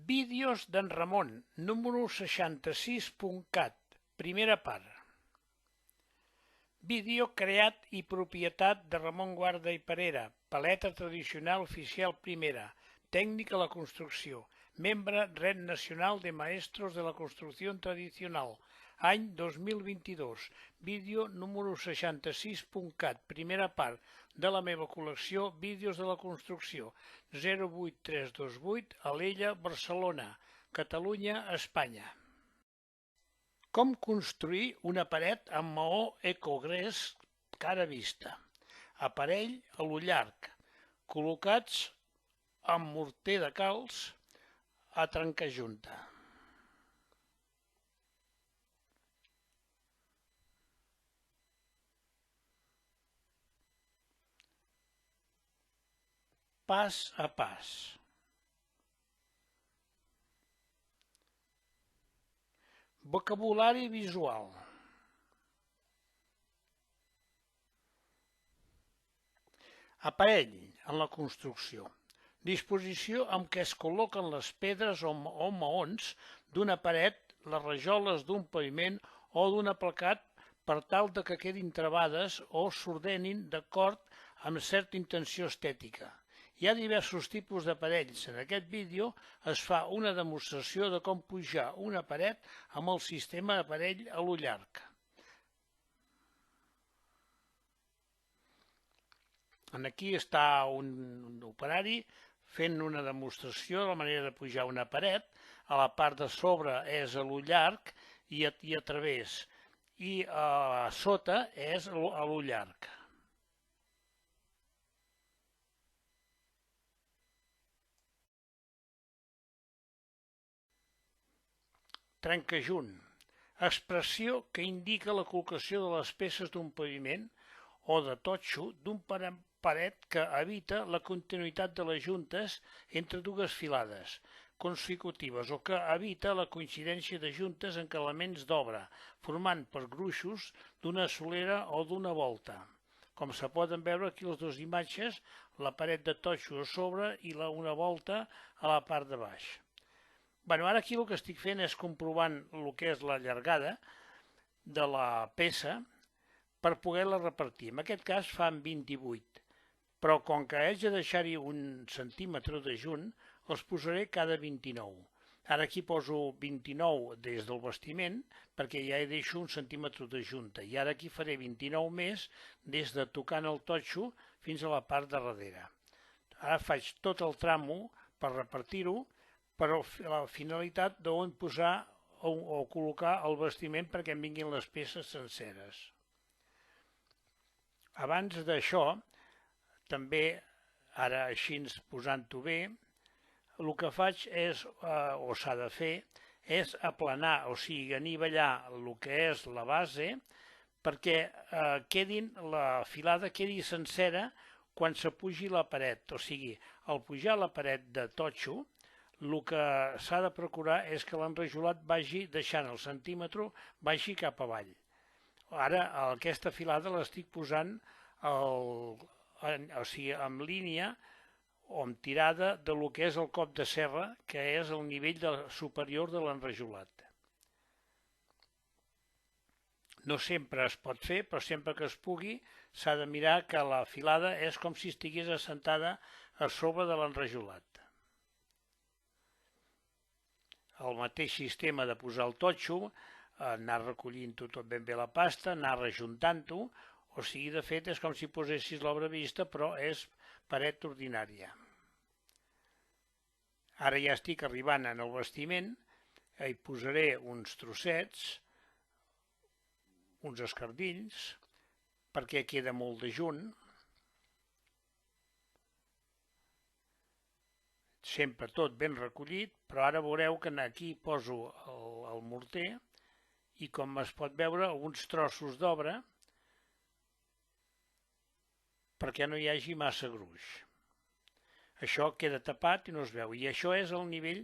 Vídeos d'en Ramon, número 66.cat, primera part. Vídeo creat i propietat de Ramon Guarda i Parera, paleta tradicional oficial primera, tècnic a la construcció, membre Red Nacional de Maestros de la Construcción Tradicional, any 2022, vídeo número 66.cat, primera part de la meva col·lecció Vídeos de la Construcció, 08328, Alella, Barcelona, Catalunya, Espanya. Com construir una paret amb maó ecogres cara vista. Aparell a lo llarg, col·locats amb morter de calç a trencajunta. Pas a pas. Vocabulari visual. Aparell en la construcció. Disposició amb què es col·loquen les pedres o maons d'una paret, les rajoles d'un paviment o d'un aplacat per tal de que quedin travades o s'ordenin d'acord amb certa intenció estètica. Hi ha diversos tipus d'aparells. En aquest vídeo es fa una demostració de com pujar una paret amb el sistema d'aparell a lo llarg. Aquí està un operari fent una demostració de la manera de pujar una paret. A la part de sobre és a lo llarg i a través, i a sota és a lo llarg. Trencajunt. Expressió que indica la col·locació de les peces d'un paviment o de totxo d'un paret que evita la continuïtat de les juntes entre dues filades consecutives o que evita la coincidència de juntes en elements d'obra, formant per gruixos d'una solera o d'una volta. Com se poden veure aquí les dues imatges, la paret de totxo a sobre i una volta a la part de baix. Ara aquí el que estic fent és comprovant el que és la llargada de la peça per poder-la repartir. En aquest cas fa 28, però com que haig de deixar-hi un centímetre de junt, els posaré cada 29. Ara aquí poso 29 des del bastiment perquè ja hi deixo un centímetre de junta i ara aquí faré 29 més des de tocant el totxo fins a la part de darrere. Ara faig tot el tramo per repartir-ho, però la finalitat d'on posar o col·locar el bastiment perquè em vinguin les peces senceres. Abans d'això, també, ara així posant-ho bé, el que faig és, o s'ha de fer, és aplanar, o sigui, anivellar el que és la base perquè la filada quedi sencera quan s'apugi la paret. O sigui, al pujar la paret de totxo, el que s'ha de procurar és que l'enrajolat vagi deixant el centímetre, vagi cap avall. Ara aquesta filada l'estic posant en línia o en tirada del que és el cop de serra, que és el nivell superior de l'enrajolat. No sempre es pot fer, però sempre que es pugui s'ha de mirar que la filada és com si estigués assentada a sobre de l'enrajolat. El mateix sistema de posar el totxo, anar recollint-ho tot ben bé la pasta, anar rejuntant-ho, o sigui, de fet, és com si posessis l'obra vista, però és paret ordinària. Ara ja estic arribant en el bastiment, hi posaré uns trossets, uns escardills, perquè queda molt de junt. Sempre tot ben recollit, però ara veureu que aquí poso el morter i com es pot veure alguns trossos d'obra perquè no hi hagi massa gruix. Això queda tapat i no es veu, i això és el nivell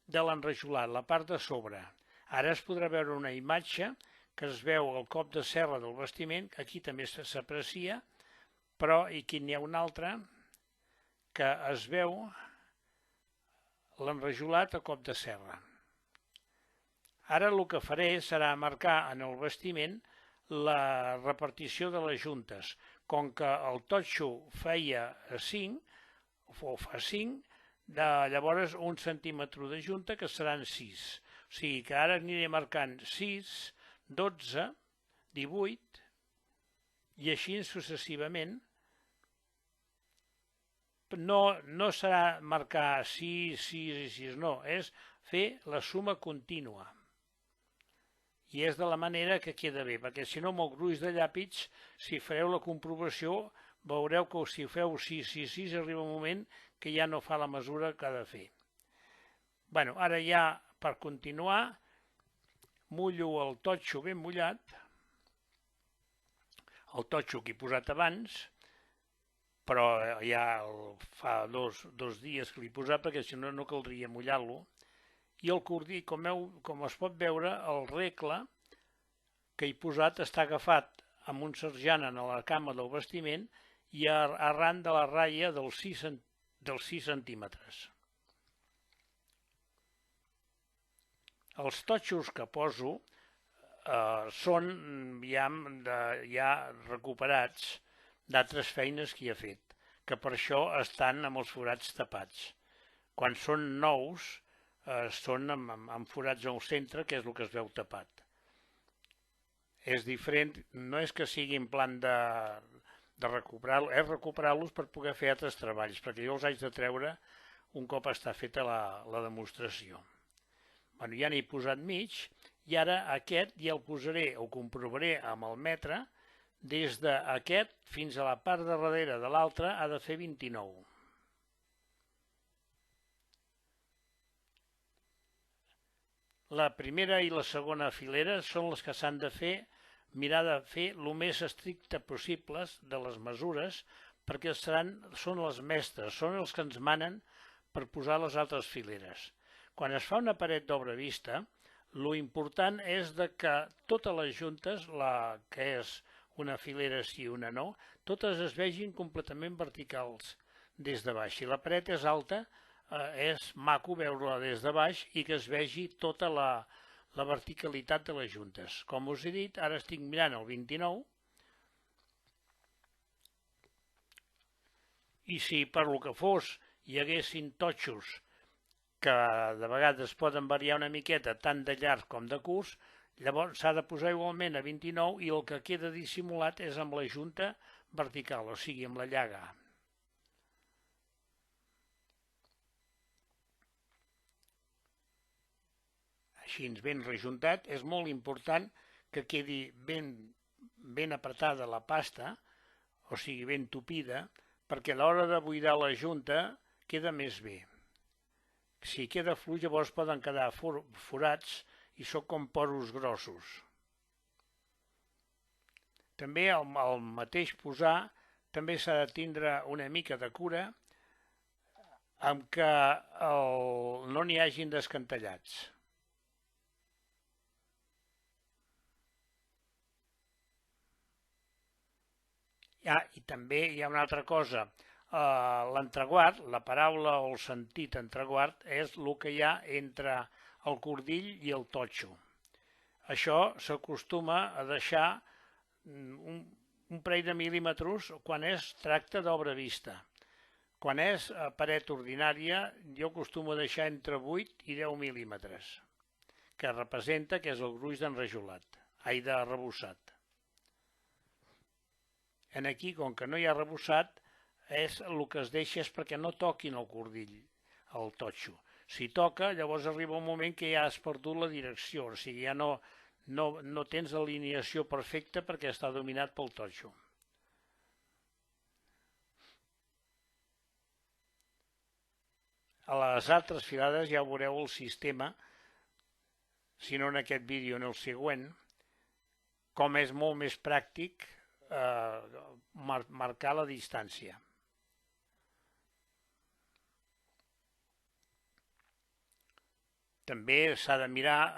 de l'enrajolat, la part de sobre. Ara es podrà veure una imatge que es veu el cop de serra del bastiment, aquí també s'aprecia, però aquí n'hi ha una altra que es veu l'enrajolat a cop de serra. Ara el que faré serà marcar en el bastiment la repartició de les juntes. Com que el totxo feia 5, o fa 5, llavors un centímetre de junta que seran 6. O sigui que ara aniré marcant 6, 12, 18 i així successivament. No serà marcar 6, 6 i 6, no, és fer la suma contínua. I és de la manera que queda bé, perquè si no amb el gruix de llàpis, si fareu la comprovació, veureu que si feu 6, 6, 6, arriba un moment que ja no fa la mesura que ha de fer. Bueno, ara ja, per continuar, mullo el totxo ben mullat, el totxo que he posat abans, però ja fa dos dies que l'he posat perquè si no no caldria mullar-lo. I el cordill, com es pot veure, el regle que he posat està agafat amb un serjant en la cama del bastiment i arran de la ratlla dels 6 centímetres. Els totxos que poso són ja recuperats d'altres feines que he fet, que per això estan amb els forats tapats. Quan són nous, són amb forats al centre, que és el que es veu tapat. És diferent, no és que sigui en plan de recuperar-los, és recuperar-los per poder fer altres treballs, perquè jo els haig de treure un cop està feta la demostració. Bueno, ja n'he posat mig, i ara aquest ja el posaré, o comprovaré amb el metre, des d'aquest fins a la part de darrere de l'altre ha de fer 29. La primera i la segona filera són les que s'han de fer, mirar de fer el més estricte possible de les mesures, perquè són les mestres, són els que ens manen per posar les altres fileres. Quan es fa una paret d'obra vista, lo important és que totes les juntes, la que és una filera sí i una no, totes es vegin completament verticals des de baix. Si la paret és alta, és maco veure-la des de baix i que es vegi tota la verticalitat de les juntes. Com us he dit, ara estic mirant el 29 i si per lo que fos hi haguessin totxos que de vegades poden variar una miqueta tant de llarg com de curs, llavors s'ha de posar igualment a 29 i el que queda dissimulat és amb la junta vertical, o sigui amb la llaga. Així ben rejuntat, és molt important que quedi ben apretada la pasta, o sigui ben tupida, perquè a l'hora de buidar la junta queda més bé. Si queda fluix llavors poden quedar forats i són com poros grossos. També al mateix posar també s'ha de tindre una mica de cura amb que no n'hi hagin descantellats. I també hi ha una altra cosa, l'entreguard, la paraula o el sentit entreguard és el que hi ha entre el cordill i el totxo. Això s'acostuma a deixar un parell de mil·límetres quan es tracta d'obra vista. Quan és paret ordinària, jo acostumo a deixar entre 8 i 10 mil·límetres, que representa que és el gruix d'enrajolat, d'arrebossat. En aquí, com que no hi ha arrebossat, el que es deixa és perquè no toquin el cordill, el totxo. Si toca, llavors arriba un moment que ja has perdut la direcció, o sigui, ja no tens l'alineació perfecta perquè està dominat pel totxo. A les altres filades ja veureu el sistema, si no en aquest vídeo en el següent, com és molt més pràctic marcar la distància. També s'ha de mirar,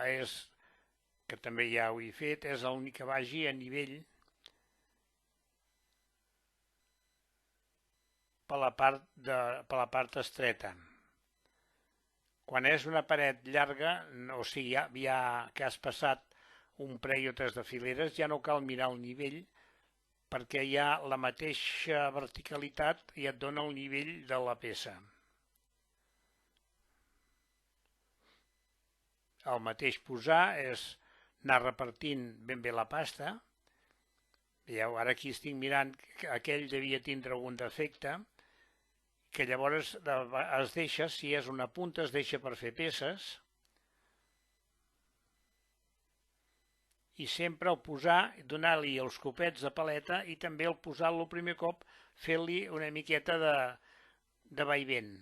que també ja ho he fet, és l'únic que vagi a nivell per la part estreta. Quan és una paret llarga, o sigui, ja que has passat un parell o tres de fileres, ja no cal mirar el nivell, perquè ja la mateixa verticalitat ja et dona el nivell de la peça. El mateix posar és anar repartint ben bé la pasta. Veieu, ara aquí estic mirant que aquell devia tindre algun defecte, que llavors es deixa, si és una punta, es deixa per fer peces. I sempre al posar, donar-li els copets de paleta i també al posar-lo el primer cop, fer-li una miqueta de vaivent.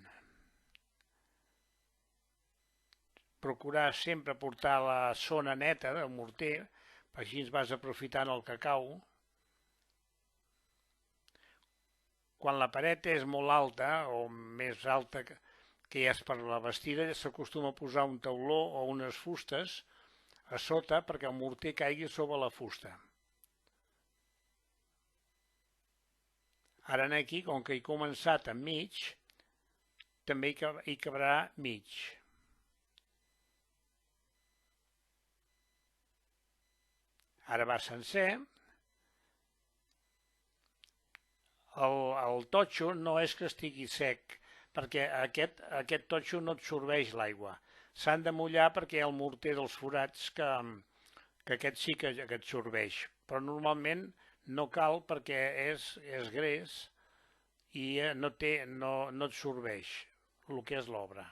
Procurar sempre portar la zona neta del morter, perquè així vas aprofitant el cacau. Quan la paret és molt alta o més alta que ja és per la bastida, s'acostuma a posar un tauló o unes fustes a sota perquè el morter caigui sobre la fusta. Ara aquí, com que he començat a mig, també hi cabrà mig. Ara va sencer. El totxo no és que estigui sec, perquè aquest totxo no absorbeix l'aigua. S'han de mullar perquè hi ha el morter dels forats que aquest sí que absorbeix, però normalment no cal perquè és gres i no absorbeix el que és l'obra.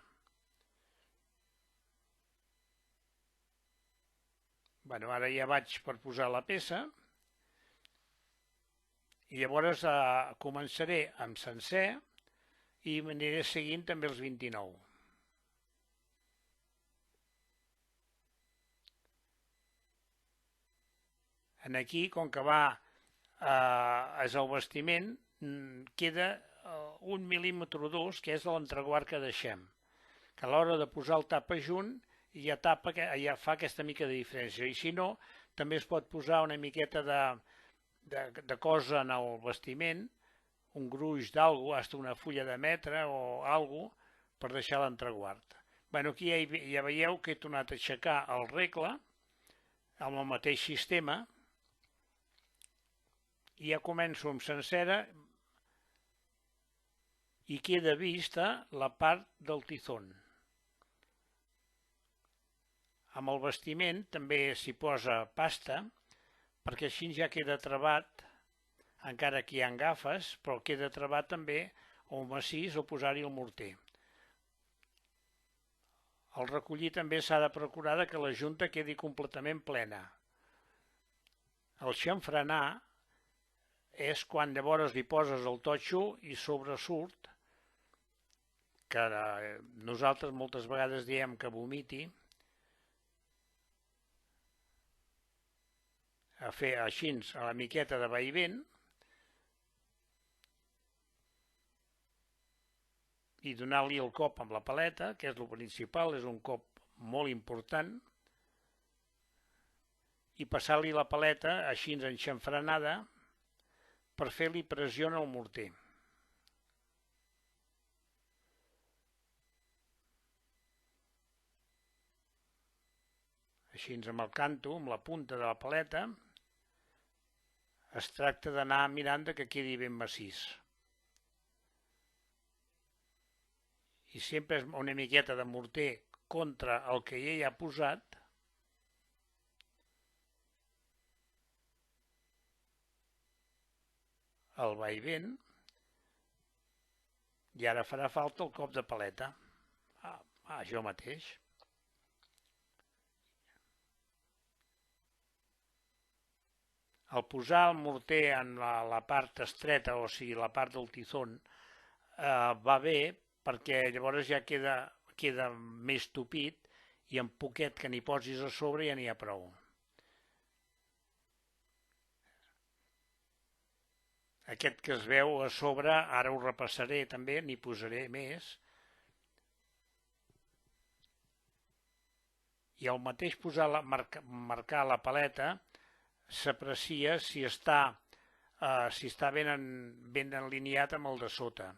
Bueno, ara ja vaig per posar la peça. I llavors començaré amb sencer i m'aniré seguint també els 29. Aquí, com que és el bastiment, queda 1 mil·límetre o 2, que és l'entreguard que deixem. Que a l'hora de posar el tapa junt ja fa aquesta mica de diferència. I si no, també es pot posar una miqueta de cosa en el bastiment, un gruix d'algú, fins una fulla de metre o alguna per deixar l'entreguard. Bueno, aquí ja veieu que he tornat a aixecar el regle amb el mateix sistema i ja començo amb sencera i queda vista la part del tizón. Amb el bastiment també s'hi posa pasta, perquè així ja queda travat, encara que hi ha agafes, però queda travat també o massís o posar-hi el morter. Al recollir també s'ha de procurar que la junta quedi completament plena. El xamfranar és quan llavors li poses el totxo i sobresurt, que nosaltres moltes vegades diem que vomiti, a fer així a la miqueta de vaivent i donar-li el cop amb la paleta, que és el principal, és un cop molt important, i passar-li la paleta així enxamfranada per fer-li pressió en el morter. Així amb el canto, amb la punta de la paleta, es tracta d'anar mirant que quedi ben massís. I sempre és una miqueta de morter contra el que ja hi ha posat. El vaivent. I ara farà falta el cop de paleta. Jo mateix. Al posar el morter en la part estreta, o sigui la part del tizón, va bé perquè llavors ja queda més tupit i amb poquet que n'hi posis a sobre ja n'hi ha prou. Aquest que es veu a sobre, ara ho repassaré també, n'hi posaré més. I al mateix marcar la paleta, s'aprecia si està ben alineat amb el de sota.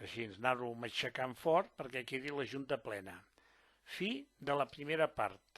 Així, anar-ho matxacant fort perquè quedi la junta plena. Fi de la primera part.